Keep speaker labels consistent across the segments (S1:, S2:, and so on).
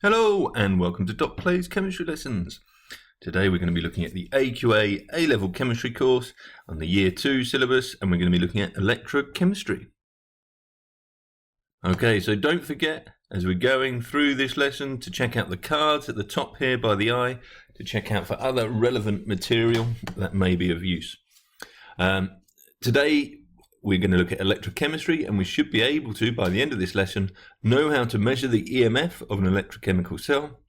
S1: Hello and welcome to Doc Plays Chemistry Lessons. Today we're going to be looking at the AQA A-Level Chemistry course on the Year 2 syllabus, and we're going to be looking at Electrochemistry. Okay, so don't forget as we're going through this lesson to check out the cards at the top here by the eye to check out for other relevant material that may be of use. Today we're going to look at electrochemistry, and we should be able to, by the end of this lesson, know how to measure the EMF of an electrochemical cell,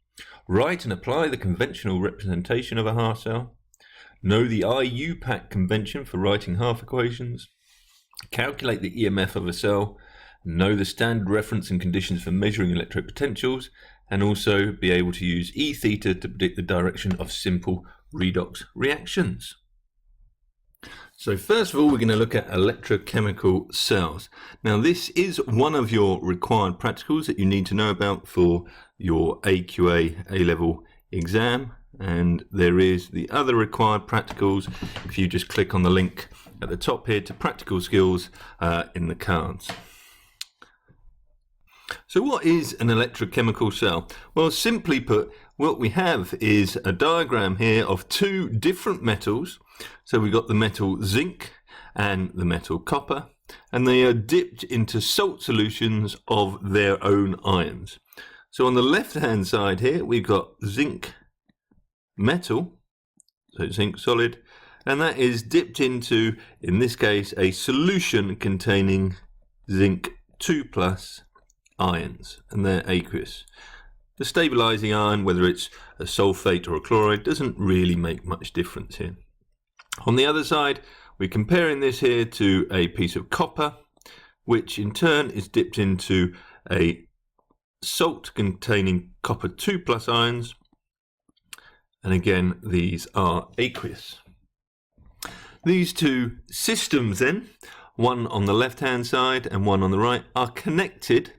S1: write and apply the conventional representation of a half cell, know the IUPAC convention for writing half equations, calculate the EMF of a cell, know the standard reference and conditions for measuring electrode potentials, and also be able to use E theta to predict the direction of simple redox reactions. So first of all, we're going to look at electrochemical cells. Now this is one of your required practicals that you need to know about for your AQA A-Level exam, and there is the other required practicals if you just click on the link at the top here to practical skills in the cards. So what is an electrochemical cell? Well, simply put, what we have is a diagram here of two different metals. So we've got the metal zinc and the metal copper, and they are dipped into salt solutions of their own ions. So on the left hand side here we've got zinc metal, so zinc solid, and that is dipped into, in this case, a solution containing zinc 2+ ions, and they're aqueous. The stabilizing ion, whether it's a sulfate or a chloride, doesn't really make much difference here. On the other side, we're comparing this here to a piece of copper, which in turn is dipped into a salt containing copper 2+ ions, and again these are aqueous. These two systems then, one on the left hand side and one on the right, are connected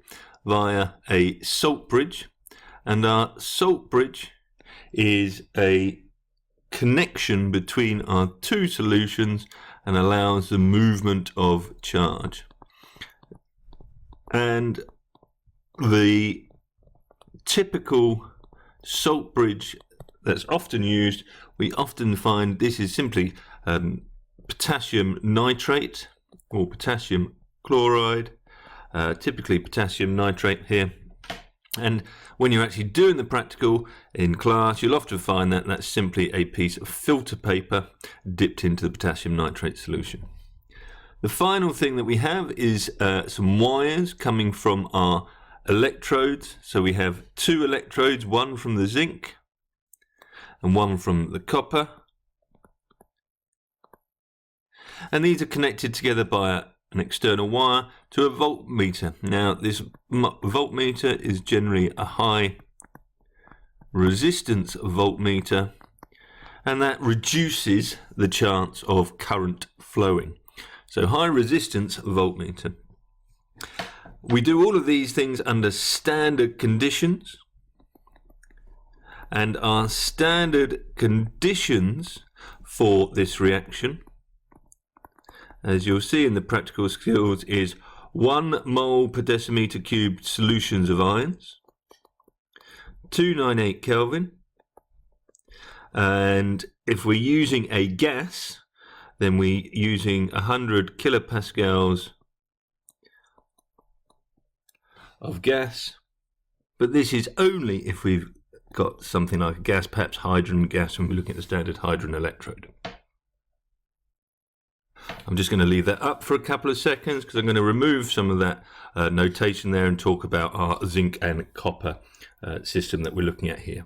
S1: via a salt bridge, and our salt bridge is a connection between our two solutions and allows the movement of charge. And the typical salt bridge that's often used, we often find this is simply potassium nitrate or potassium chloride, typically potassium nitrate here. And when you're actually doing the practical in class, you'll often find that that's simply a piece of filter paper dipped into the potassium nitrate solution. The final thing that we have is some wires coming from our electrodes. So we have two electrodes, one from the zinc and one from the copper. And these are connected together by an external wire to a voltmeter. Now this voltmeter is generally a high resistance voltmeter, and that reduces the chance of current flowing. So high resistance voltmeter. We do all of these things under standard conditions, and our standard conditions for this reaction, as you'll see in the practical skills, is 1 mole per decimeter cubed solutions of ions, 298 Kelvin, and if we're using a gas, then we're using 100 kilopascals of gas, but this is only if we've got something like a gas, perhaps hydrogen gas, when we're looking at the standard hydrogen electrode. I'm just going to leave that up for a couple of seconds because I'm going to remove some of that notation there and talk about our zinc and copper system that we're looking at here.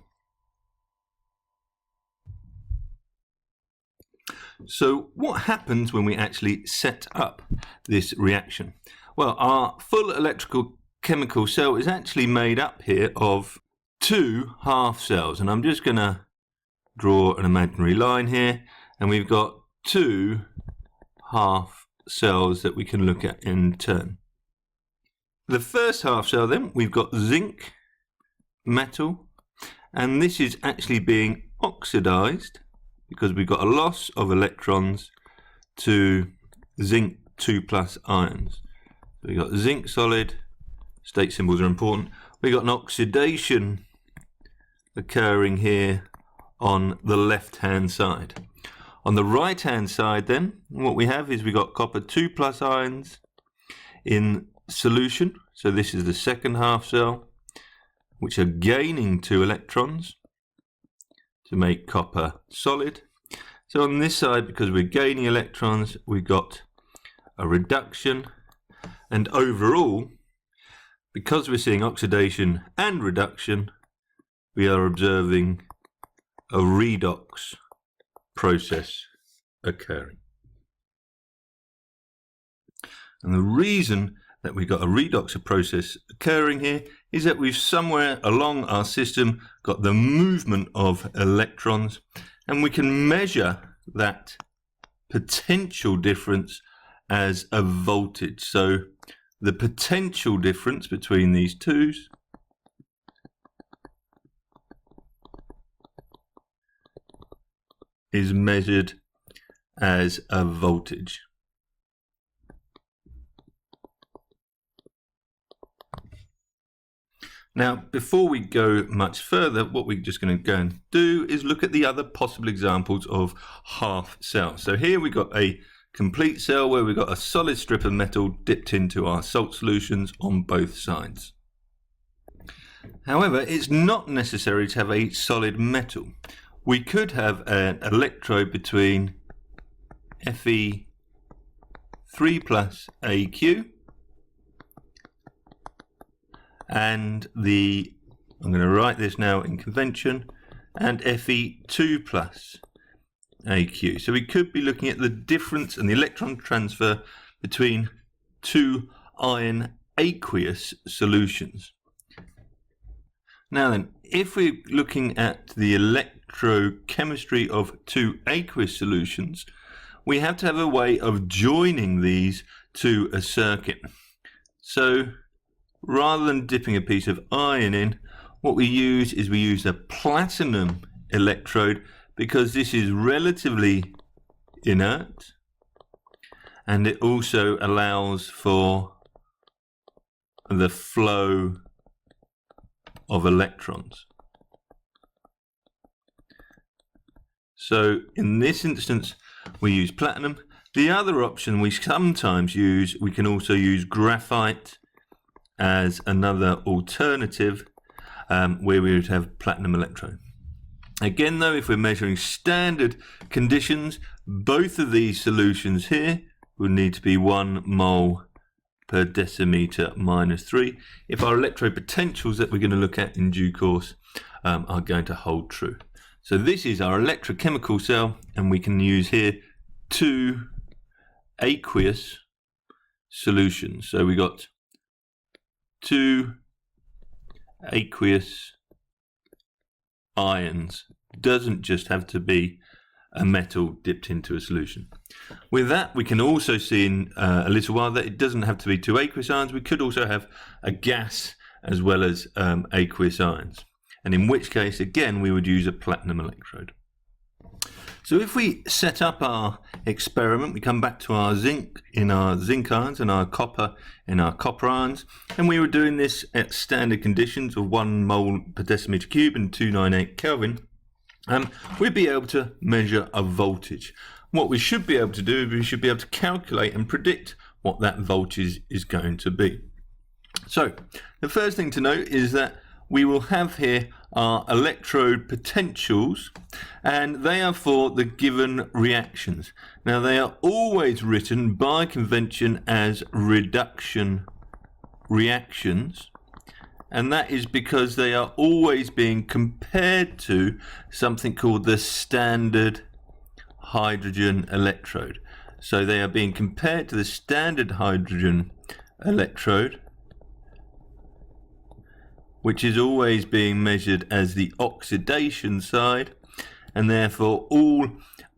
S1: So what happens when we actually set up this reaction? Well, our full electrical chemical cell is actually made up here of two half cells, and I'm just going to draw an imaginary line here, and we've got two half cells that we can look at in turn. The first half cell then, we've got zinc metal, and this is actually being oxidized because we've got a loss of electrons to zinc 2+ ions. So we've got zinc solid, state symbols are important. We've got an oxidation occurring here on the left hand side. On the right hand side then, what we have is we've got copper 2 plus ions in solution. So this is the second half cell, which are gaining 2 electrons to make copper solid. So on this side, because we're gaining electrons, we've got a reduction, and overall, because we're seeing oxidation and reduction, we are observing a redox process occurring. And the reason that we've got a redox process occurring here is that we've somewhere along our system got the movement of electrons, and we can measure that potential difference as a voltage. So the potential difference between these twos is measured as a voltage. Now, before we go much further, what we're just going to go and do is look at the other possible examples of half cells. So here we've got a complete cell where we've got a solid strip of metal dipped into our salt solutions on both sides. However, it's not necessary to have a solid metal. We could have an electrode between Fe3 plus AQ and I'm going to write this now in convention, and Fe2 plus AQ. So we could be looking at the difference and the electron transfer between 2 ion aqueous solutions. Now then, if we're looking at the electrochemistry of 2 aqueous solutions, we have to have a way of joining these to a circuit. So rather than dipping a piece of iron in, what we use is a platinum electrode, because this is relatively inert and it also allows for the flow of electrons. So in this instance we use platinum. The other option we sometimes use, we can also use graphite as another alternative, where we would have platinum electrode. Again though, if we're measuring standard conditions, both of these solutions here would need to be 1 mole per decimeter minus 3 if our electrode potentials that we're going to look at in due course are going to hold true. So this is our electrochemical cell, and we can use here 2 aqueous solutions. So we got 2 aqueous ions. Doesn't just have to be a metal dipped into a solution. With that, we can also see in a little while that it doesn't have to be 2 aqueous ions. We could also have a gas as well as aqueous ions, and in which case again we would use a platinum electrode. So if we set up our experiment, we come back to our zinc in our zinc ions and our copper in our copper ions, and we were doing this at standard conditions of 1 mole per decimeter cube and 298 Kelvin, we'd be able to measure a voltage. What we should be able to do is we should be able to calculate and predict what that voltage is going to be. So the first thing to note is that we will have here our electrode potentials, and they are for the given reactions. Now they are always written by convention as reduction reactions, and that is because they are always being compared to something called the standard hydrogen electrode. So they are being compared to the standard hydrogen electrode, which is always being measured as the oxidation side, and therefore all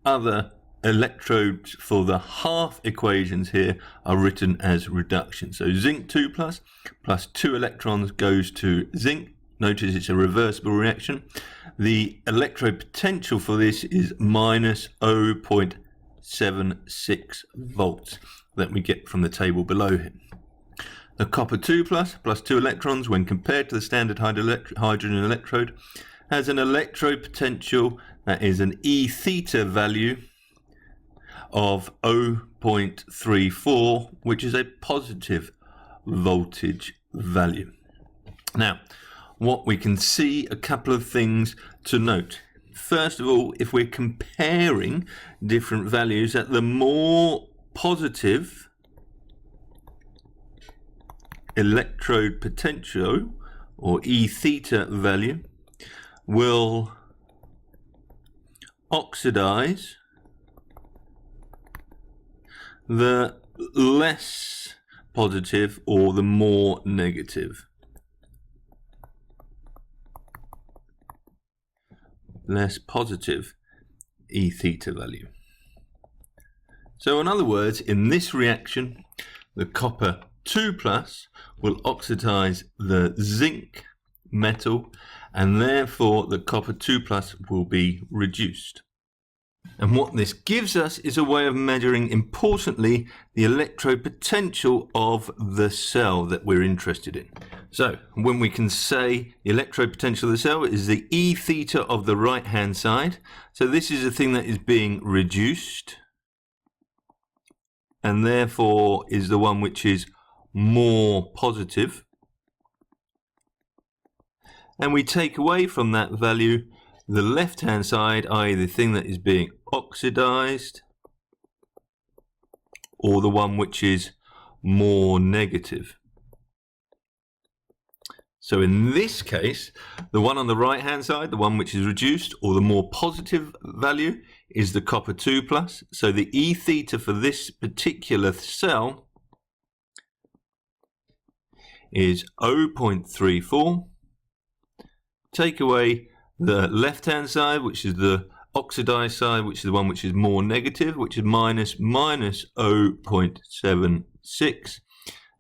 S1: other electrodes for the half equations here are written as reduction. So zinc 2 plus 2 electrons goes to zinc. Notice it's a reversible reaction. The electrode potential for this is minus 0.76 volts that we get from the table below here. The copper 2 plus 2 electrons, when compared to the standard hydrogen electrode, has an electrode potential that is an E theta value of 0.34, which is a positive voltage value. Now, what we can see, a couple of things to note. First of all, if we're comparing different values, that the more positive electrode potential or E theta value will oxidize, the less positive or the more negative. Less positive E theta value. So in other words, in this reaction, the copper 2 plus will oxidize the zinc metal, and therefore the copper 2 plus will be reduced. And what this gives us is a way of measuring, importantly, the electrode potential of the cell that we're interested in. So when we can say the electrode potential of the cell is the E theta of the right hand side, so this is a thing that is being reduced and therefore is the one which is more positive, and we take away from that value the left hand side, i.e. the thing that is being oxidized, or the one which is more negative. So in this case, the one on the right hand side, the one which is reduced, or the more positive value, is the copper 2 plus. So the E theta for this particular cell is 0.34. Take away the left hand side, which is the oxidized side, which is the one which is more negative, which is minus 0.76,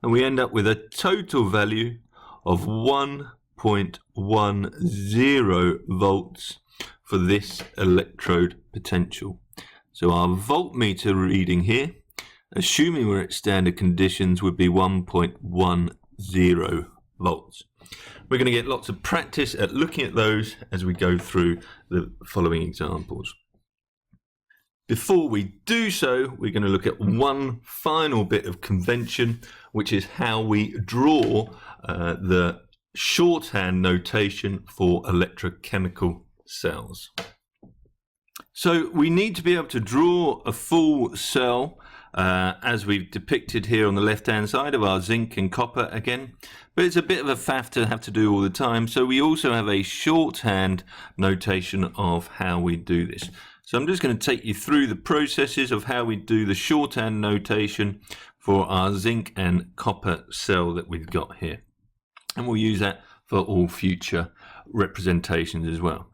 S1: and we end up with a total value of 1.10 volts for this electrode potential. So our voltmeter reading here, assuming we're at standard conditions, would be 1.10 volts. We're going to get lots of practice at looking at those as we go through the following examples. Before we do so, we're going to look at one final bit of convention, which is how we draw the shorthand notation for electrochemical cells. So we need to be able to draw a full cell as we've depicted here on the left hand side of our zinc and copper again, but it's a bit of a faff to have to do all the time, so we also have a shorthand notation of how we do this. So I'm just going to take you through the processes of how we do the shorthand notation for our zinc and copper cell that we've got here, and we'll use that for all future representations as well.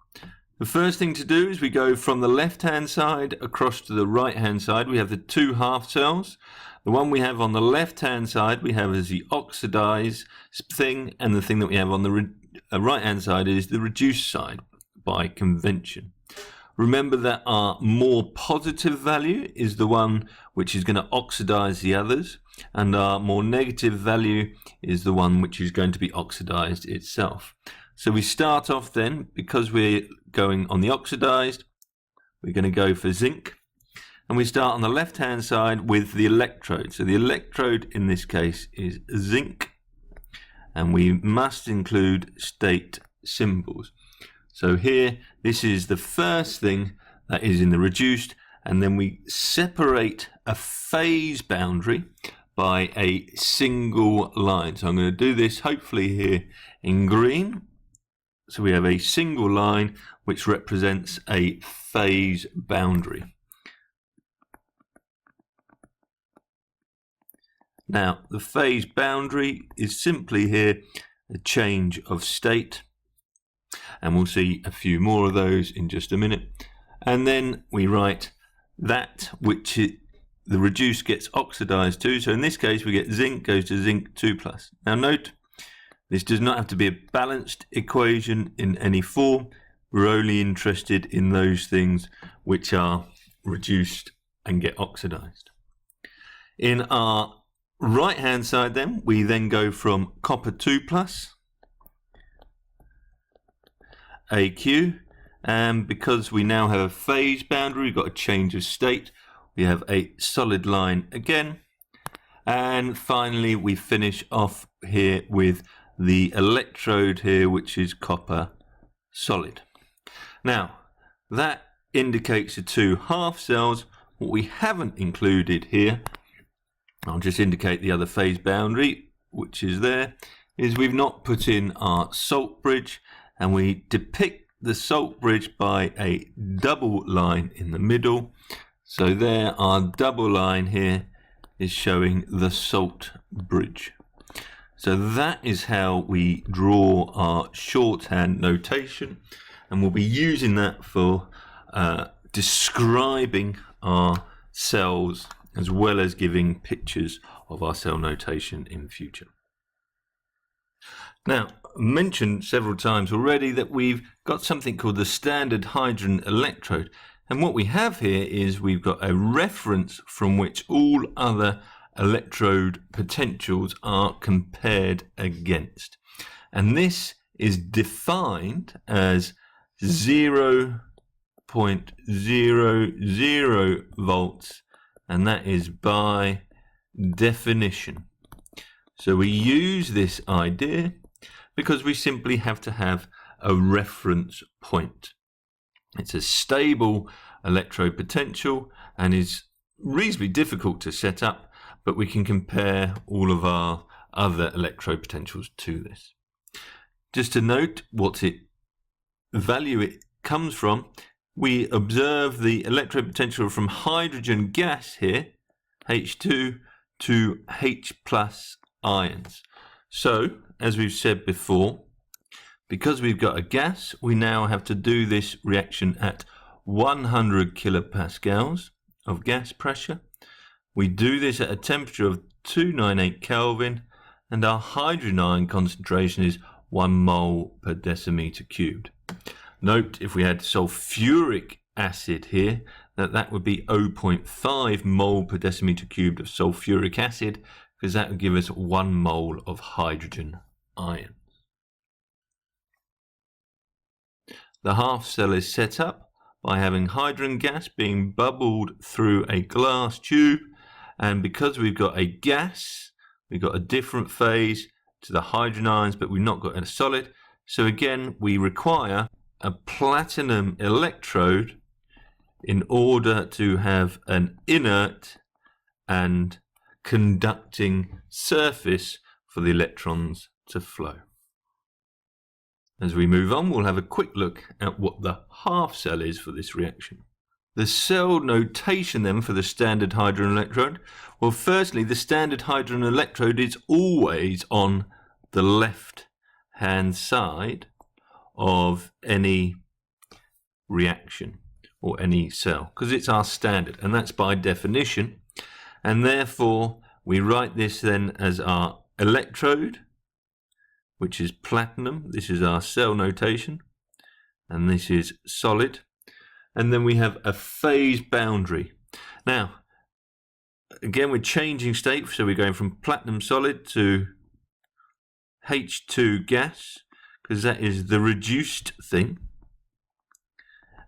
S1: The first thing to do is we go from the left hand side across to the right hand side. We have the two half cells. The one we have on the left hand side we have is the oxidized thing, and the thing that we have on the right hand side is the reduced side by convention. Remember that our more positive value is the one which is going to oxidize the others, and our more negative value is the one which is going to be oxidized itself. So we start off then, because we're going on the oxidized, we're going to go for zinc, and we start on the left hand side with the electrode. So the electrode in this case is zinc, and we must include state symbols. So here, this is the first thing that is in the reduced, and then we separate a phase boundary by a single line. So I'm going to do this hopefully here in green. So we have a single line which represents a phase boundary. Now, the phase boundary is simply here a change of state, and we'll see a few more of those in just a minute. And then we write that which the reduced gets oxidized to. So in this case, we get zinc goes to zinc 2 plus. Now note, this does not have to be a balanced equation in any form. We're only interested in those things which are reduced and get oxidized. In our right hand side then, we then go from copper 2 plus, AQ, and because we now have a phase boundary, we've got a change of state. We have a solid line again, and finally we finish off here with the electrode here, which is copper solid. Now that indicates the two half cells. What we haven't included here, I'll just indicate the other phase boundary, which is there, is we've not put in our salt bridge, and we depict the salt bridge by a double line in the middle. So there, our double line here is showing the salt bridge. So that is how we draw our shorthand notation, and we'll be using that for describing our cells as well as giving pictures of our cell notation in the future. Now, I mentioned several times already that we've got something called the standard hydrogen electrode, and what we have here is we've got a reference from which all other electrode potentials are compared against, and this is defined as 0.00 volts, and that is by definition. So we use this idea because we simply have to have a reference point. It's a stable electrode potential and is reasonably difficult to set up, but we can compare all of our other electrode potentials to this. Just to note what value it comes from, we observe the electrode potential from hydrogen gas here, H2, to H plus ions. So, as we've said before, because we've got a gas, we now have to do this reaction at 100 kilopascals of gas pressure. We do this at a temperature of 298 Kelvin, and our hydrogen ion concentration is 1 mole per decimeter cubed. Note, if we had sulfuric acid here, that would be 0.5 mole per decimeter cubed of sulfuric acid, because that would give us 1 mole of hydrogen ions. The half cell is set up by having hydrogen gas being bubbled through a glass tube, and because we've got a gas, we've got a different phase to the hydrogen ions, but we've not got a solid. So again, we require a platinum electrode in order to have an inert and conducting surface for the electrons to flow. As we move on, we'll have a quick look at what the half cell is for this reaction. The cell notation then for the standard hydrogen electrode. Well, firstly, the standard hydrogen electrode is always on the left hand side of any reaction or any cell, because it's our standard, and that's by definition, and therefore we write this then as our electrode, which is platinum. This is our cell notation, and this is solid, and then we have a phase boundary. Now again, we're changing state, so we're going from platinum solid to H2 gas, because that is the reduced thing,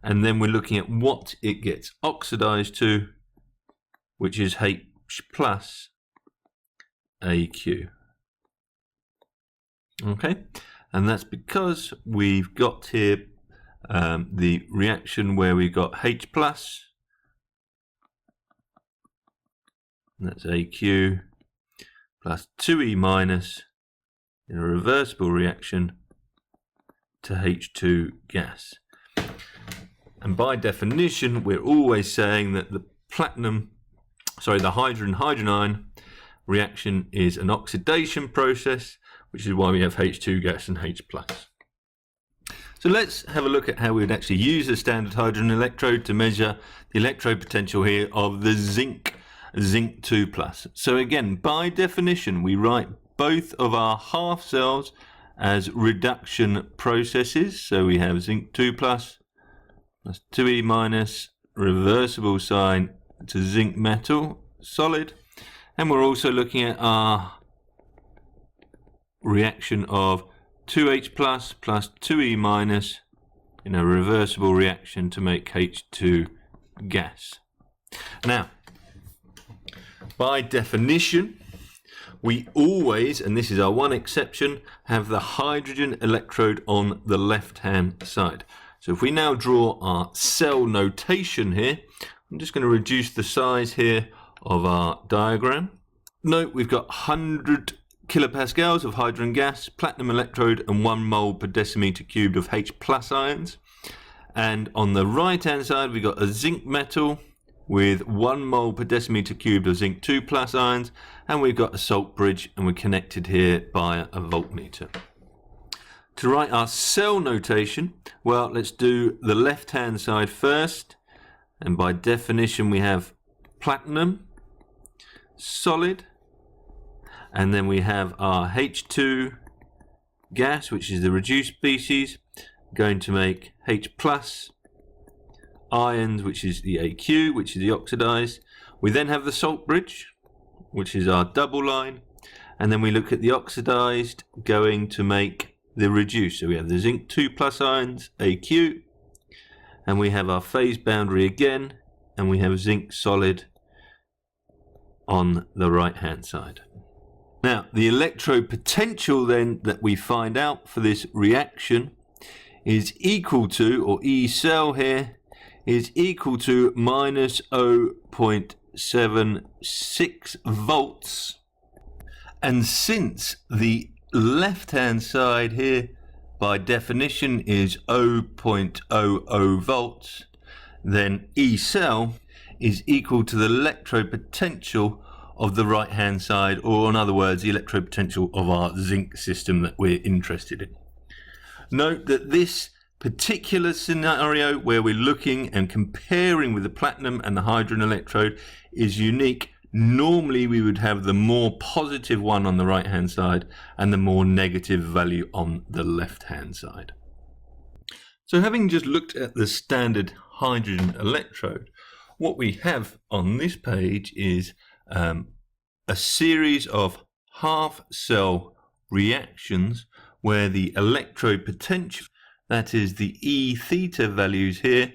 S1: and then we're looking at what it gets oxidized to, which is H plus AQ. Okay, and that's because we've got here the reaction where we've got H plus, and that's AQ, plus 2E minus in a reversible reaction to H2 gas. And by definition, we're always saying that the hydrogen ion reaction is an oxidation process, which is why we have H2 gas and H plus. So let's have a look at how we would actually use the standard hydrogen electrode to measure the electrode potential here of the zinc 2 plus. So again, by definition, we write both of our half cells as reduction processes. So we have zinc 2 plus 2E minus, reversible sign to zinc metal solid, and we're also looking at our reaction of 2H plus 2E minus in a reversible reaction to make H2 gas. Now, by definition, we always, and this is our one exception, have the hydrogen electrode on the left-hand side. So if we now draw our cell notation here, I'm just going to reduce the size here of our diagram. Note we've got 100 kilopascals of hydrogen gas, platinum electrode, and 1 mole per decimeter cubed of H plus ions. And on the right-hand side, we've got a zinc metal with 1 mole per decimeter cubed of zinc 2 plus ions, and we've got a salt bridge, and we're connected here by a voltmeter. To write our cell notation, well, let's do the left-hand side first, and by definition we have platinum, solid, and then we have our H2 gas, which is the reduced species, going to make H plus ions, which is the AQ, which is the oxidized. We then have the salt bridge, which is our double line, and then we look at the oxidized going to make the reduced. So we have the zinc 2 plus ions, AQ, and we have our phase boundary again, and we have zinc solid on the right hand side. Now, the electrode potential then that we find out for this reaction is equal to, or E cell here, is equal to minus 0.76 volts. And since the left-hand side here, by definition, is 0.00 volts, then E cell is equal to the electrode potential of the right-hand side, or in other words, the electrode potential of our zinc system that we're interested in. Note that this particular scenario where we're looking and comparing with the platinum and the hydrogen electrode is unique. Normally we would have the more positive one on the right hand side and the more negative value on the left hand side. So having just looked at the standard hydrogen electrode, what we have on this page is a series of half-cell reactions where the electrode potential, that is the E theta values here,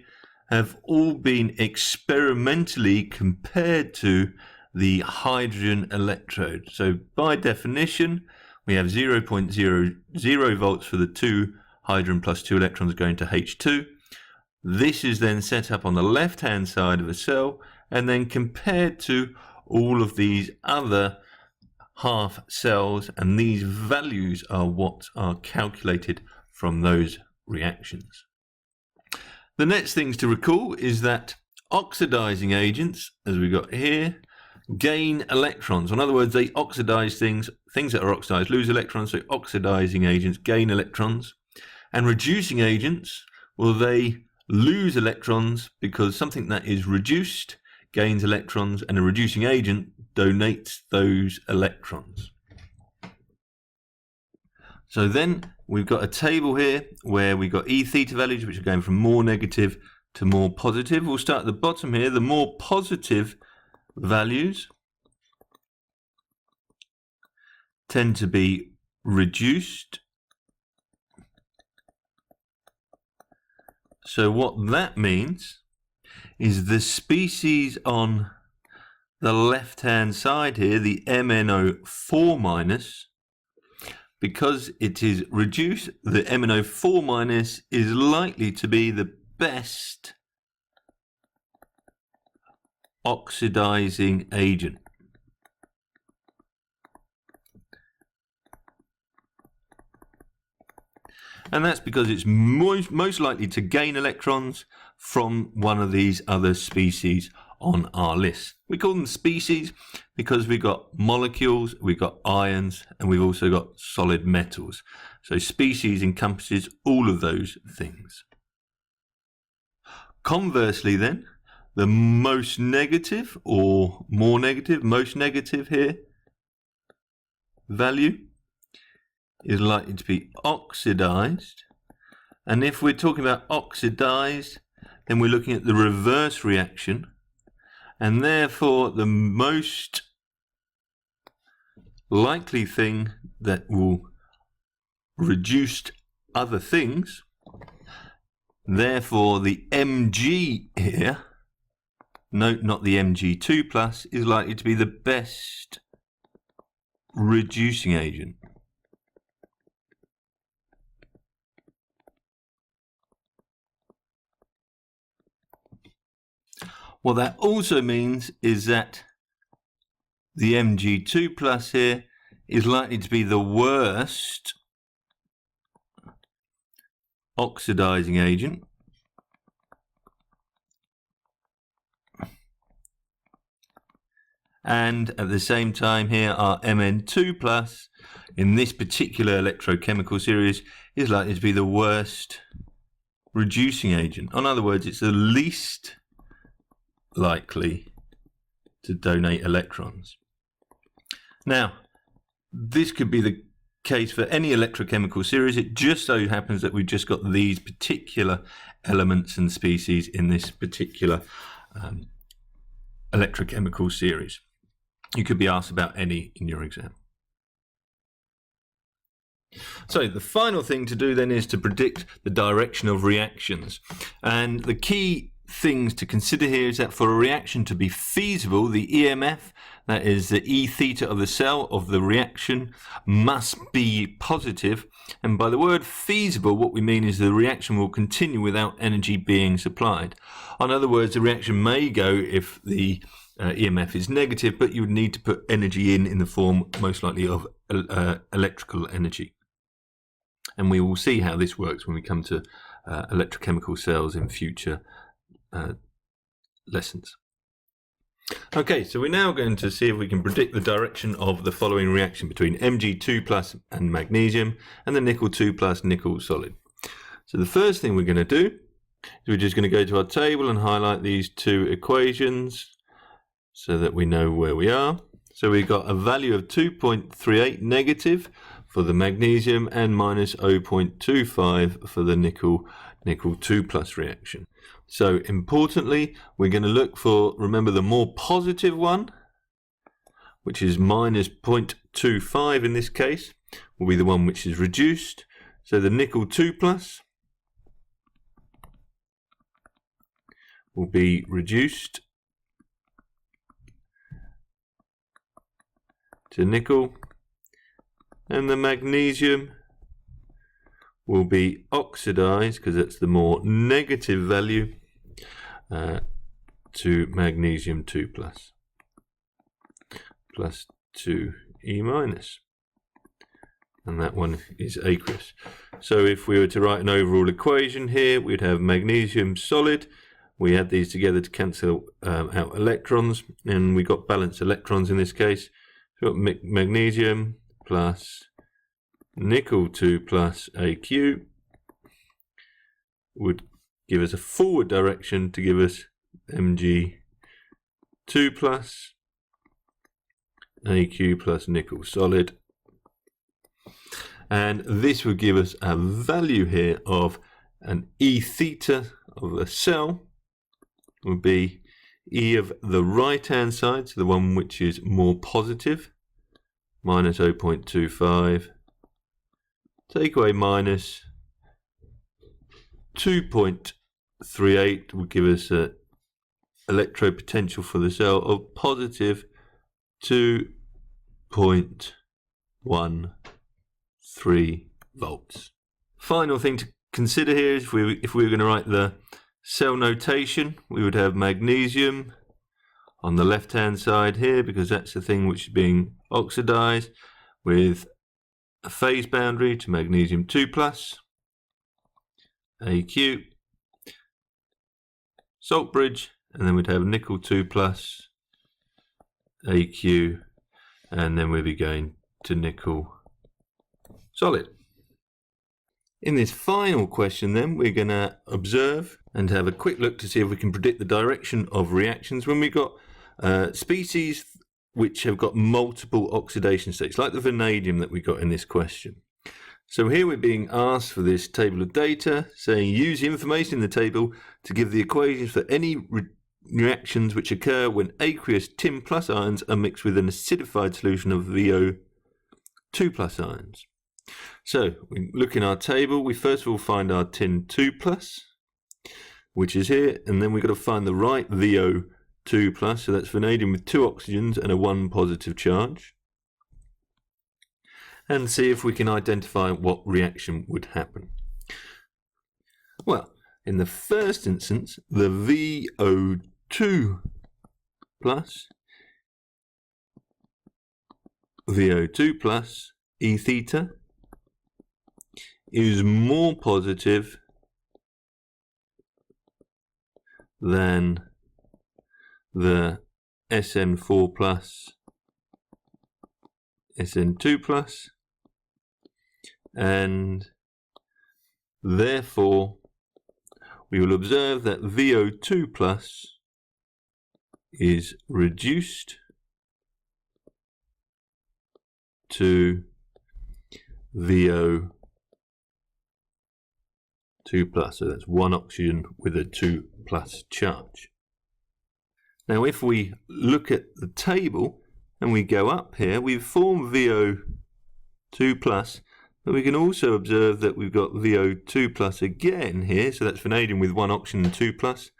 S1: have all been experimentally compared to the hydrogen electrode. So by definition, we have 0.00 volts for the 2 hydrogen plus 2 electrons going to H2. This is then set up on the left-hand side of a cell and then compared to all of these other half cells, and these values are what are calculated from those reactions. The next things to recall is that oxidizing agents, as we got here, gain electrons. In other words, they oxidize things that are oxidized lose electrons, so oxidizing agents gain electrons. And reducing agents, well, they lose electrons because something that is reduced gains electrons, and a reducing agent donates those electrons. So then we've got a table here where we've got E theta values which are going from more negative to more positive. We'll start at the bottom here. The more positive values tend to be reduced. So what that means is the species on the left-hand side here, the MnO4-, because it is reduced, the MnO4- is likely to be the best oxidizing agent. And that's because it's most likely to gain electrons from one of these other species on our list. We call them species because we've got molecules, we've got ions, and we've also got solid metals. So species encompasses all of those things. Conversely then, the most negative or more negative, most negative here, value is likely to be oxidized. And if we're talking about oxidized, then we're looking at the reverse reaction, and therefore the most likely thing that will reduce other things Therefore, the Mg here, note not the Mg2 plus, is likely to be the best reducing agent. What that also means is that the Mg2 plus here is likely to be the worst oxidizing agent. And at the same time here, our Mn2 plus in this particular electrochemical series is likely to be the worst reducing agent. In other words, it's the least likely to donate electrons. Now, this could be the case for any electrochemical series. It just so happens that we've just got these particular elements and species in this particular electrochemical series. You could be asked about any in your exam. So the final thing to do then is to predict the direction of reactions. And the key things to consider here is that for a reaction to be feasible, the EMF, that is the E theta of the cell of the reaction, must be positive. And by the word feasible, what we mean is the reaction will continue without energy being supplied. In other words, the reaction may go if the EMF is negative, but you would need to put energy in the form most likely of electrical energy. And we will see how this works when we come to electrochemical cells in future lessons. Okay, so we're now going to see if we can predict the direction of the following reaction between Mg2 plus and magnesium and the nickel 2 plus nickel solid. So the first thing we're going to do is we're just going to go to our table and highlight these two equations so that we know where we are. So we've got a value of 2.38 negative for the magnesium and minus 0.25 for the nickel 2 plus reaction. So importantly, we're going to look for, remember, the more positive one, which is minus 0.25 in this case, will be the one which is reduced. So the nickel 2 plus will be reduced to nickel, and the magnesium will be oxidized, because that's the more negative value, to magnesium 2 plus, plus 2E minus. And that one is aqueous. So if we were to write an overall equation here, we'd have magnesium solid. We add these together to cancel out electrons, and we got balanced electrons in this case. So we've got magnesium plus nickel 2 plus AQ would give us a forward direction to give us Mg 2 plus AQ plus nickel solid, and this would give us a value here of an E theta of the cell would be E of the right hand side, so the one which is more positive, minus 0.25, take away minus 2.38 will give us an electrode potential for the cell of positive 2.13 volts. Final thing to consider here is if we were going to write the cell notation, we would have magnesium on the left hand side here, because that's the thing which is being oxidized, with a phase boundary to magnesium 2 plus AQ, salt bridge, and then we'd have nickel 2 plus AQ, and then we'd be going to nickel solid. In this final question then, we're going to observe and have a quick look to see if we can predict the direction of reactions when we've got species which have got multiple oxidation states, like the vanadium that we got in this question. So here we're being asked for this table of data, saying use the information in the table to give the equations for any reactions which occur when aqueous tin plus ions are mixed with an acidified solution of VO2 plus ions. So we look in our table, we first of all find our tin 2 plus, which is here, and then we've got to find the right VO2 plus, so that's vanadium with 2 oxygens and a 1 positive charge, and see if we can identify what reaction would happen. Well, in the first instance, the VO2 plus E theta is more positive than the SN4 plus SN2 plus, and therefore we will observe that VO2 plus is reduced to VO2 plus, so that's 1 oxygen with a 2 plus charge. Now if we look at the table and we go up here, we've formed VO2 plus, but we can also observe that we've got VO2 plus again here, so that's vanadium with 1 oxygen and 2 plus,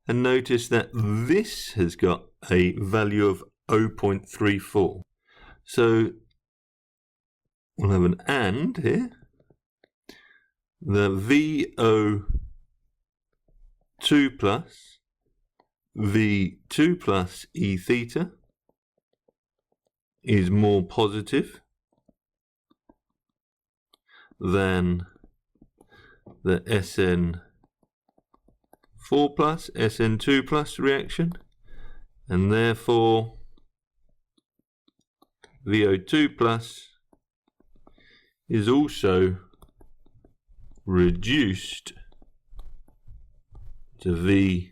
S1: and notice that this has got a value of 0.34. So we'll have an AND here. The VO2 plus V2 plus E theta is more positive than the SN4 plus SN2 plus reaction, and therefore VO2 plus is also reduced to V2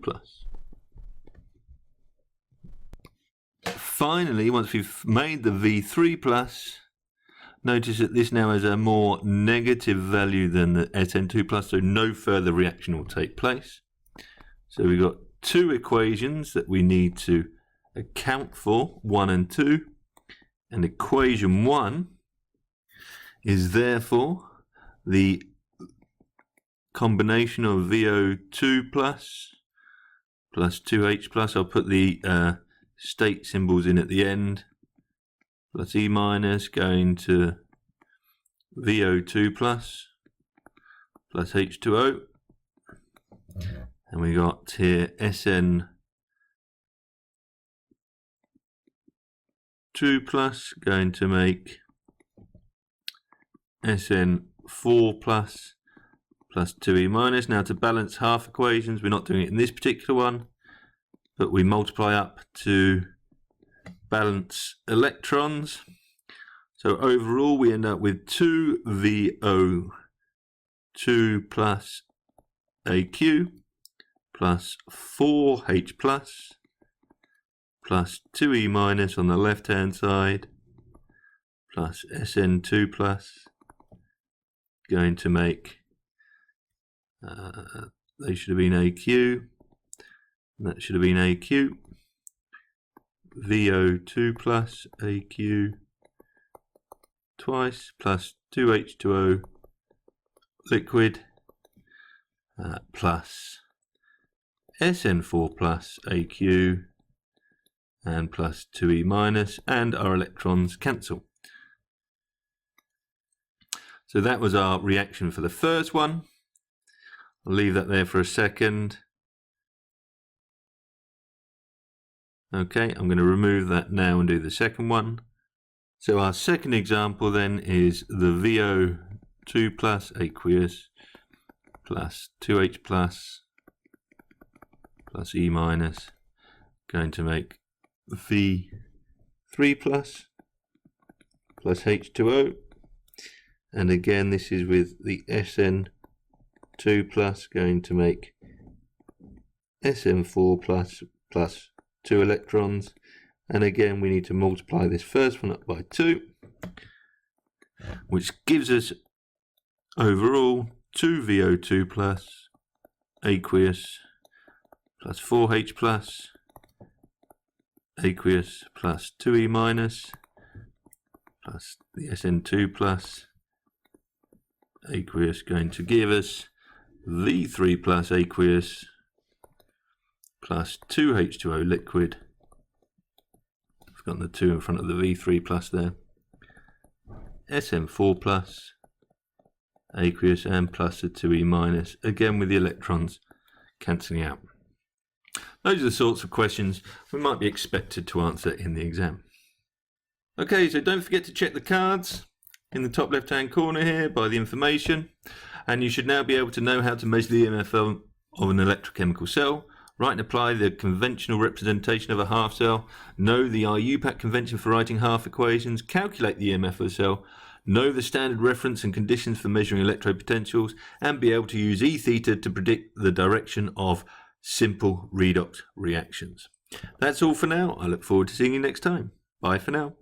S1: plus. Finally, once we've made the V3 plus, notice that this now has a more negative value than the SN2 plus, so no further reaction will take place. So we've got 2 equations that we need to account for, 1 and 2, and equation 1 is therefore the combination of VO2 plus 2H plus, I'll put the state symbols in at the end, plus E minus going to VO2 plus H2O, and we got here SN2 plus going to make SN4 plus 2E minus. Now to balance half equations, we're not doing it in this particular one, but we multiply up to balance electrons. So overall we end up with 2 VO2 plus AQ plus 4H plus 2E minus on the left hand side plus SN2 plus going to make, they should have been AQ, that should have been AQ, VO2 plus AQ twice plus 2H2O liquid plus SN4 plus AQ and plus 2E minus, and our electrons cancel. So that was our reaction for the first one. I'll leave that there for a second. Okay, I'm going to remove that now and do the second one. So our second example then is the VO2 plus aqueous plus 2H plus E minus going to make V3 plus H2O, and again this is with the SN2 plus going to make SN4 plus 2 electrons, and again we need to multiply this first one up by 2, which gives us overall 2 VO2 plus aqueous plus 4H plus aqueous plus 2E minus plus the SN2 plus aqueous going to give us V3 plus aqueous plus 2H2O liquid. I've got the 2 in front of the V3 plus there. SM4 plus aqueous and plus the 2E minus, again with the electrons cancelling out. Those are the sorts of questions we might be expected to answer in the exam. Okay, so don't forget to check the cards in the top left hand corner here by the information, and you should now be able to know how to measure the EMF of an electrochemical cell, write and apply the conventional representation of a half cell, know the IUPAC convention for writing half equations, calculate the EMF of a cell, know the standard reference and conditions for measuring electrode potentials, and be able to use E theta to predict the direction of simple redox reactions. That's all for now. I look forward to seeing you next time. Bye for now.